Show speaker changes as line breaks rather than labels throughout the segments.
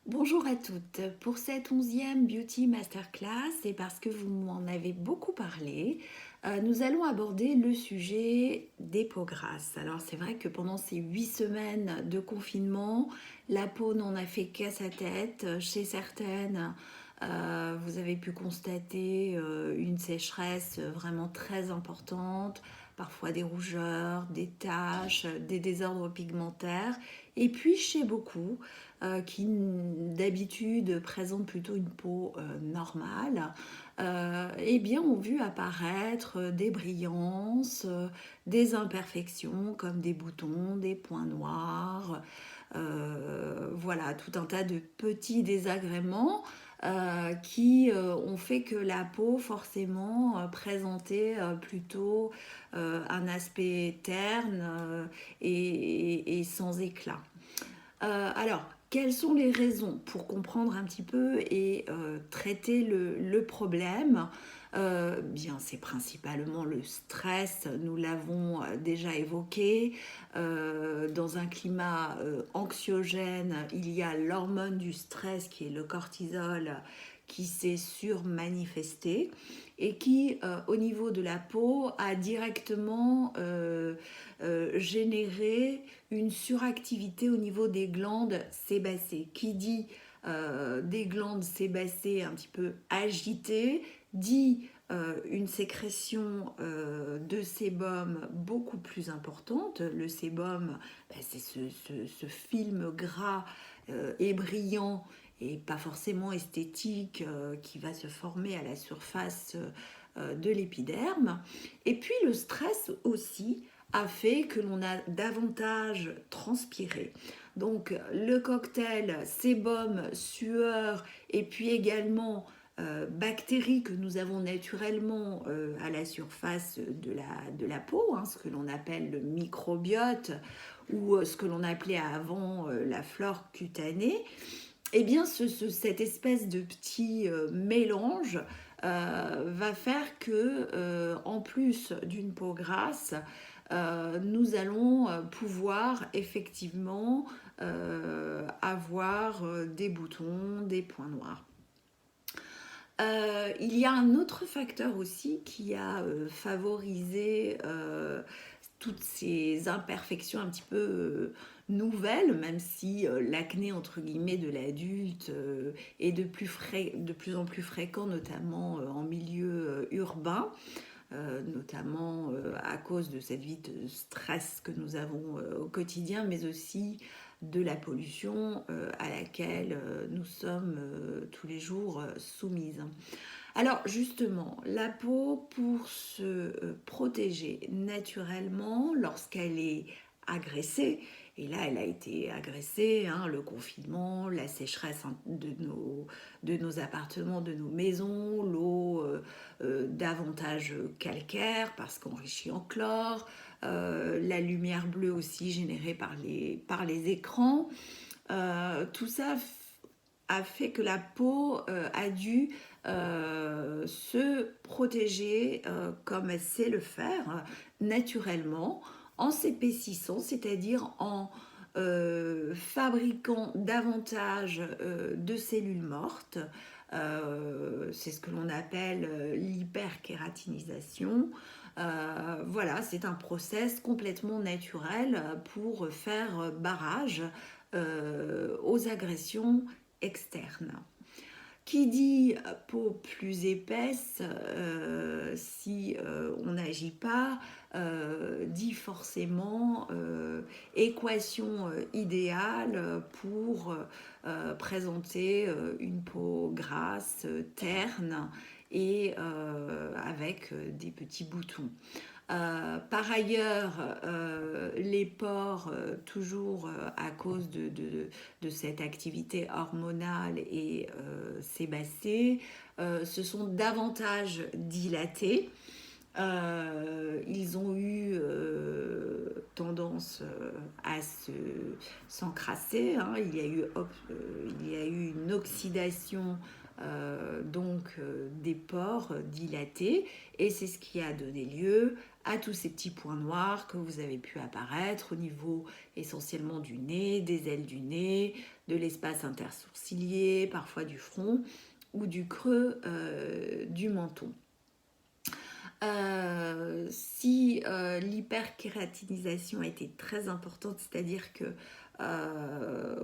Bonjour à toutes. Pour cette 11e Beauty Masterclass, et parce que vous m'en avez beaucoup parlé, nous allons aborder le sujet des peaux grasses. Alors c'est vrai que pendant ces 8 semaines de confinement, la peau n'en a fait qu'à sa tête. Chez certaines, vous avez pu constater une sécheresse vraiment très importante, parfois des rougeurs, des taches, des désordres pigmentaires. Et puis chez beaucoup, qui d'habitude présentent plutôt une peau normale, eh bien ont vu apparaître des brillances, des imperfections comme des boutons, des points noirs, voilà, tout un tas de petits désagréments qui ont fait que la peau forcément présentait plutôt un aspect terne et sans éclat. Alors, quelles sont les raisons pour comprendre un petit peu et traiter le problème? Bien, c'est principalement le stress, nous l'avons déjà évoqué. Dans un climat anxiogène, il y a l'hormone du stress qui est le cortisol qui s'est surmanifesté et qui, au niveau de la peau, a directement généré une suractivité au niveau des glandes sébacées. Qui dit des glandes sébacées un petit peu agitées, dit une sécrétion de sébum beaucoup plus importante. Le sébum, c'est ce film gras et brillant et pas forcément esthétique qui va se former à la surface de l'épiderme. Et puis le stress aussi a fait que l'on a davantage transpiré. Donc le cocktail sébum, sueur et puis également bactéries que nous avons naturellement à la surface de la peau, hein, ce que l'on appelle le microbiote ou ce que l'on appelait avant la flore cutanée, eh bien cette espèce de petit mélange va faire que, en plus d'une peau grasse, nous allons pouvoir effectivement avoir des boutons, des points noirs. Il y a un autre facteur aussi qui a favorisé toutes ces imperfections un petit peu nouvelles, même si l'acné entre guillemets de l'adulte est de plus en plus fréquent, notamment en milieu urbain. Notamment à cause de cette vie de stress que nous avons au quotidien, mais aussi de la pollution à laquelle nous sommes tous les jours soumises. Alors justement, la peau, pour se protéger naturellement lorsqu'elle est agressée, et là elle a été agressée, hein, le confinement, la sécheresse de nos appartements, de nos maisons, l'eau davantage calcaire parce qu'enrichie en chlore, la lumière bleue aussi générée par les écrans, tout ça a fait que la peau a dû se protéger comme elle sait le faire naturellement en s'épaississant, c'est-à-dire en fabriquant davantage de cellules mortes. C'est ce que l'on appelle l'hyperkératinisation. Voilà, c'est un process complètement naturel pour faire barrage aux agressions externes. Qui dit peau plus épaisse, si on n'agit pas, dit forcément équation idéale pour présenter une peau grasse, terne et avec des petits boutons. Par ailleurs, les pores, toujours à cause de cette activité hormonale et sébacée, se sont davantage dilatés. Ils ont eu tendance à s'encrasser, hein. Il y a eu une oxydation des pores dilatés, et c'est ce qui a donné lieu à tous ces petits points noirs que vous avez pu apparaître au niveau essentiellement du nez, des ailes du nez, de l'espace intersourcilier, parfois du front ou du creux du menton. Si l'hyperkératinisation a été très importante, c'est-à-dire que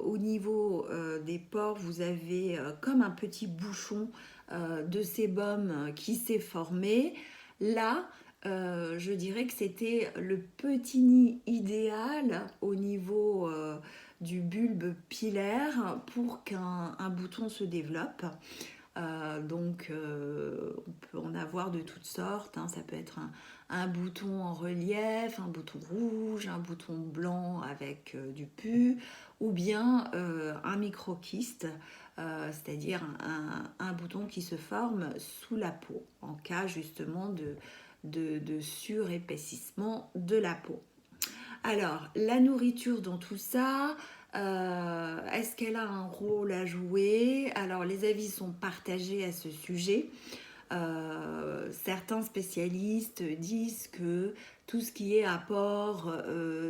au niveau des pores, vous avez comme un petit bouchon de sébum qui s'est formé. Là, je dirais que c'était le petit nid idéal au niveau du bulbe pilaire pour qu'un bouton se développe. On peut en avoir de toutes sortes, hein. Ça peut être un bouton en relief, un bouton rouge, un bouton blanc avec du pus, ou bien un microkyste, c'est-à-dire un bouton qui se forme sous la peau, en cas justement de surépaississement de la peau. Alors, la nourriture dans tout ça, est-ce qu'elle a un rôle à jouer? Alors, les avis sont partagés à ce sujet. Certains spécialistes disent que tout ce qui est apport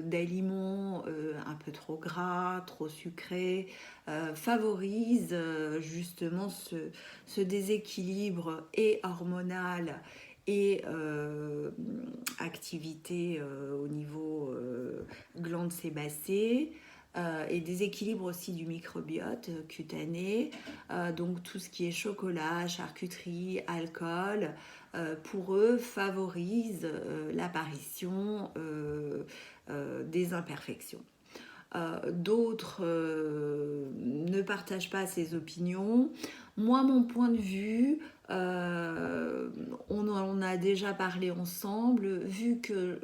d'aliments un peu trop gras, trop sucrés, favorise justement ce déséquilibre et hormonal et activité au niveau glandes sébacées et déséquilibre aussi du microbiote cutané. Donc tout ce qui est chocolat, charcuterie, alcool, pour eux favorise l'apparition des imperfections. D'autres ne partagent pas ces opinions. Moi, mon point de vue, on en a déjà parlé ensemble, vu que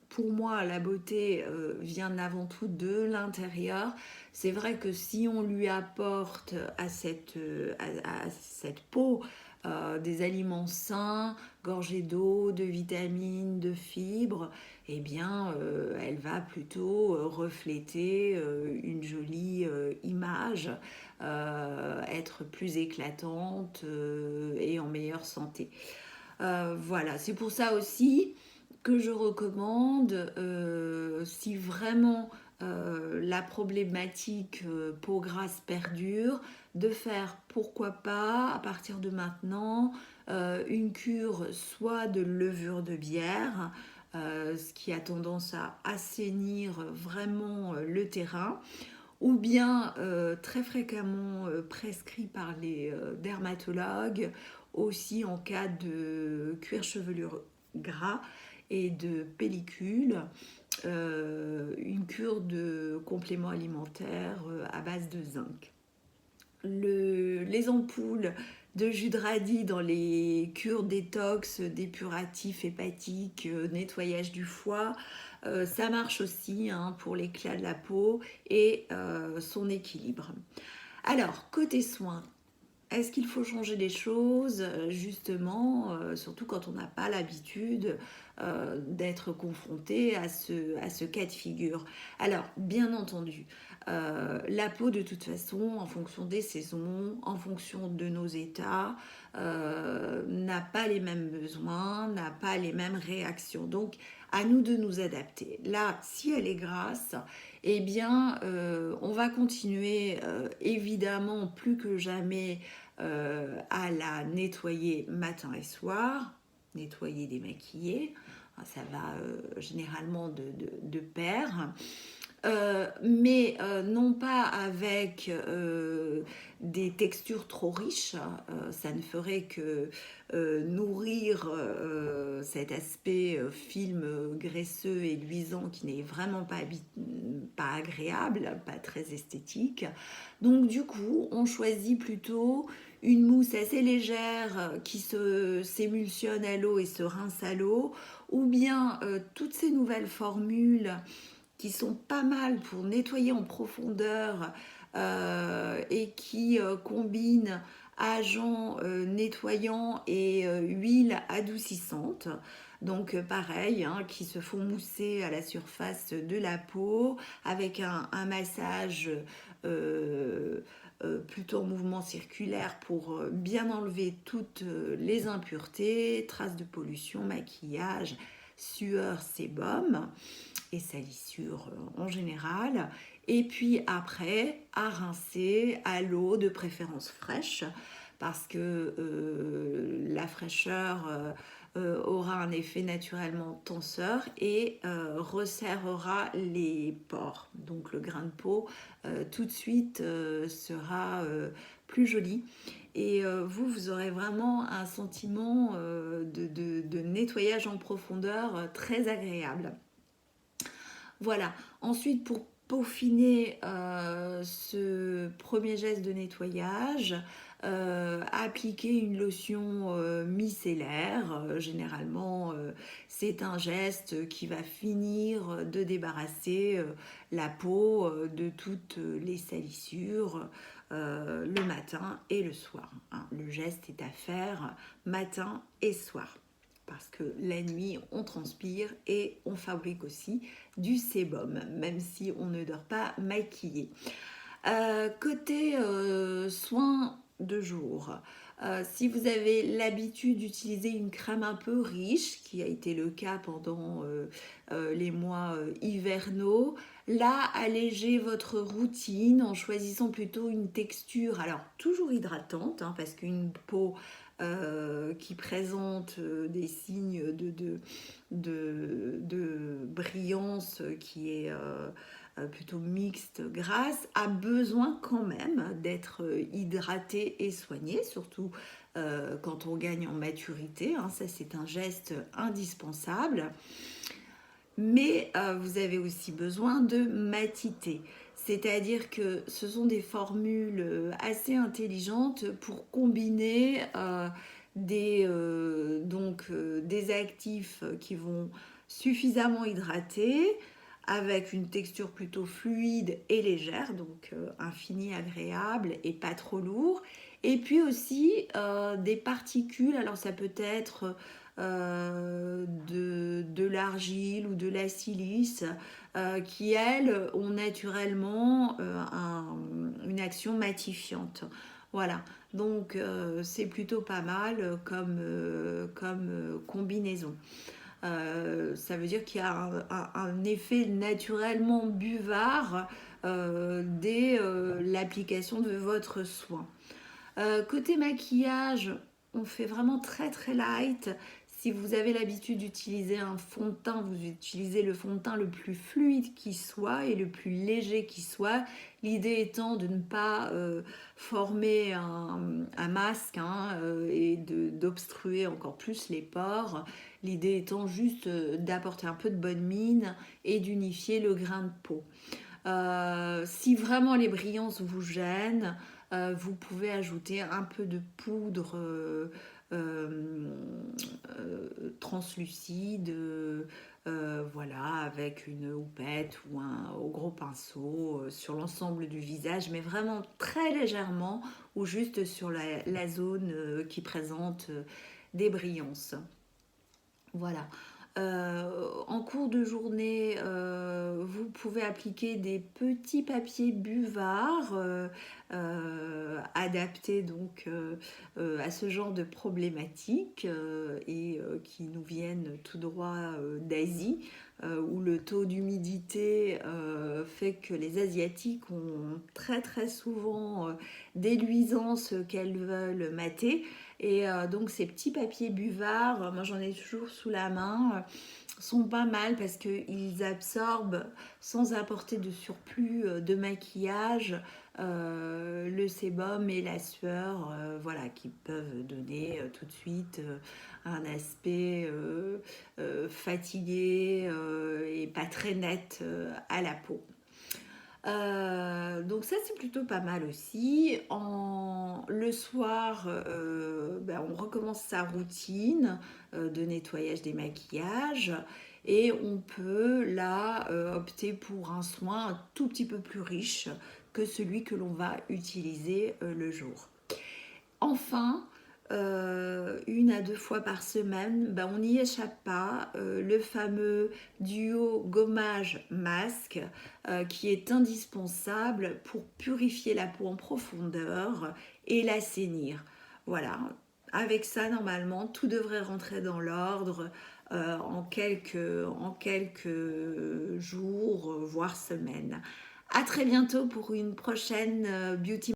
pour moi, la beauté vient avant tout de l'intérieur. C'est vrai que si on lui apporte à cette peau des aliments sains, gorgés d'eau, de vitamines, de fibres, eh bien, elle va plutôt refléter une jolie image, être plus éclatante et en meilleure santé. Voilà, c'est pour ça aussi que je recommande, si vraiment la problématique peau grasse perdure, de faire pourquoi pas à partir de maintenant une cure soit de levure de bière, ce qui a tendance à assainir vraiment le terrain, ou bien très fréquemment prescrit par les dermatologues, aussi en cas de cuir chevelu gras et de pellicule, une cure de compléments alimentaires à base de zinc. Les ampoules de jus de radis dans les cures détox, dépuratifs hépatiques, nettoyage du foie, ça marche aussi hein, pour l'éclat de la peau et son équilibre. Alors, côté soins, est-ce qu'il faut changer des choses, justement, surtout quand on n'a pas l'habitude d'être confronté à ce cas de figure? Alors, bien entendu, la peau, de toute façon, en fonction des saisons, en fonction de nos états, n'a pas les mêmes besoins, n'a pas les mêmes réactions. Donc, à nous de nous adapter. Là, si elle est grasse, eh bien, on va continuer, évidemment, plus que jamais, à la nettoyer matin et soir, nettoyer, démaquiller, ça va généralement de pair. Mais non pas avec des textures trop riches, ça ne ferait que nourrir cet aspect film graisseux et luisant qui n'est vraiment pas agréable, pas très esthétique. Donc du coup, on choisit plutôt une mousse assez légère qui s'émulsionne à l'eau et se rince à l'eau, ou bien toutes ces nouvelles formules qui sont pas mal pour nettoyer en profondeur et qui combinent agents nettoyants et huiles adoucissantes. Donc pareil, hein, qui se font mousser à la surface de la peau avec un massage plutôt en mouvement circulaire pour bien enlever toutes les impuretés, traces de pollution, maquillage, sueur, sébum et salissure en général. Et puis après, à rincer à l'eau, de préférence fraîche, parce que la fraîcheur aura un effet naturellement tenseur et resserrera les pores. Donc le grain de peau tout de suite sera plus joli. Et vous aurez vraiment un sentiment de nettoyage en profondeur très agréable. Voilà. Ensuite, pour peaufiner ce premier geste de nettoyage, appliquer une lotion micellaire. Généralement, c'est un geste qui va finir de débarrasser la peau de toutes les salissures le matin et le soir. Hein. Le geste est à faire matin et soir. Parce que la nuit, on transpire et on fabrique aussi du sébum, même si on ne dort pas maquillé. Côté soins de jour, si vous avez l'habitude d'utiliser une crème un peu riche, qui a été le cas pendant les mois hivernaux, là, allégez votre routine en choisissant plutôt une texture, alors toujours hydratante, hein, parce qu'une peau qui présente des signes de brillance qui est plutôt mixte, grasse, a besoin quand même d'être hydratée et soignée, surtout quand on gagne en maturité. Hein, ça, c'est un geste indispensable. Mais vous avez aussi besoin de matité. C'est-à-dire que ce sont des formules assez intelligentes pour combiner des actifs qui vont suffisamment hydrater avec une texture plutôt fluide et légère, donc un fini agréable et pas trop lourd. Et puis aussi des particules, alors ça peut être de l'argile ou de la silice qui, elles, ont naturellement une action matifiante. Voilà, donc c'est plutôt pas mal comme combinaison. Ça veut dire qu'il y a un effet naturellement buvard dès l'application de votre soin. Côté maquillage, on fait vraiment très très light. Si vous avez l'habitude d'utiliser un fond de teint, vous utilisez le fond de teint le plus fluide qui soit et le plus léger qui soit. L'idée étant de ne pas former un masque hein, et d'obstruer encore plus les pores. L'idée étant juste d'apporter un peu de bonne mine et d'unifier le grain de peau. Si vraiment les brillances vous gênent, vous pouvez ajouter un peu de poudre translucide, voilà, avec une houppette ou au gros pinceau sur l'ensemble du visage, mais vraiment très légèrement ou juste sur la zone qui présente des brillances. Voilà. En cours de journée, vous pouvez appliquer des petits papiers buvards adaptés donc à ce genre de problématiques et qui nous viennent tout droit d'Asie où le taux d'humidité fait que les Asiatiques ont très très souvent des luisances qu'elles veulent mater. Et donc ces petits papiers buvards, moi j'en ai toujours sous la main, sont pas mal parce qu'ils absorbent sans apporter de surplus de maquillage le sébum et la sueur voilà, qui peuvent donner tout de suite un aspect fatigué et pas très net à la peau. Donc ça c'est plutôt pas mal aussi. Le soir, on recommence sa routine de nettoyage des maquillages et on peut là opter pour un soin un tout petit peu plus riche que celui que l'on va utiliser le jour. Enfin, 1 à 2 fois par semaine, on n'y échappe pas, le fameux duo gommage-masque qui est indispensable pour purifier la peau en profondeur et l'assainir. Voilà, avec ça, normalement, tout devrait rentrer dans l'ordre en quelques jours, voire semaines. À très bientôt pour une prochaine Beauty